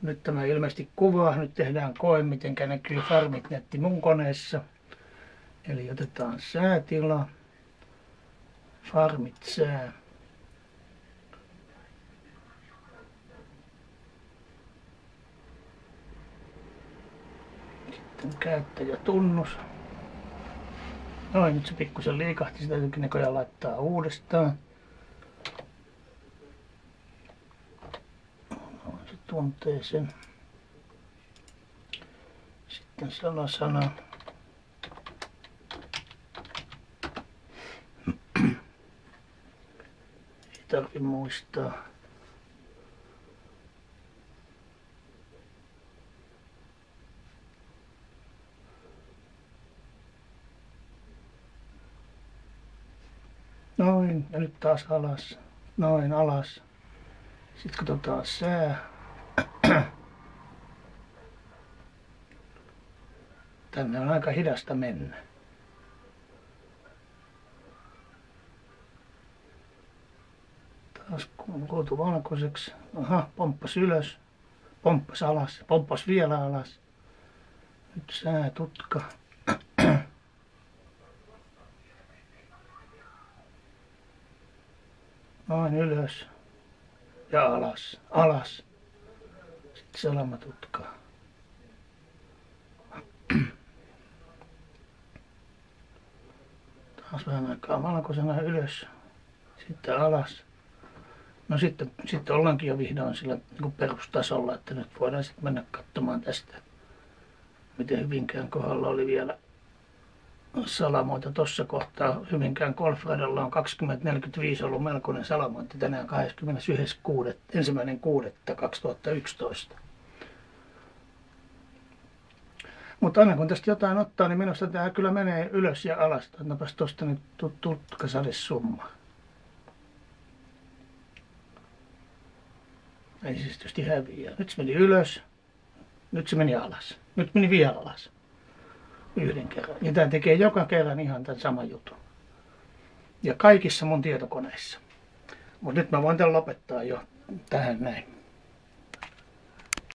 nyt tämä ilmeisesti kuvaa. Nyt tehdään koe, miten näkyy Farmit-netti mun koneessa. Eli otetaan säätila. Farmit sää. Sitten käyttäjätunnus. Noin, nyt se pikkusen liikahti, sitä täytyykin näköjään laittaa uudestaan. Noin, se tuntee sen. Sitten salasana. Ei tarvi muistaa. Noin, ja nyt taas alas. Noin, alas. Sitten katsotaan sää. Tänne on aika hidasta mennä. Taas kuultu valkoiseksi. Aha, pomppas ylös. Pomppas alas. Pomppas vielä alas. Nyt säätutka. Noin ylös ja alas, alas. Sitten salamatutka. Taas vähän aikaa valkoisena ylös, sitten alas. No sitten ollaankin jo vihdoin sillä niin perustasolla, että nyt voidaan sitten mennä katsomaan tästä, miten Hyvinkään kohdalla oli vielä salamoita tuossa kohtaa. Hyvinkään golfradalla on 2045 ollut melkoinen salamointi tänään 21.6.2011. Mutta aina kun tästä jotain ottaa, niin minusta tämä kyllä menee ylös ja alas. Annapas tuosta nyt tutkasade-summa. Ei siis tietysti häviää. Nyt se meni ylös, nyt se meni alas, nyt meni vielä alas. Yhden kerran. Ja tämä tekee joka kerran ihan tämän saman jutun. Ja kaikissa mun tietokoneissa. Mutta nyt mä voin tämän lopettaa jo tähän näin.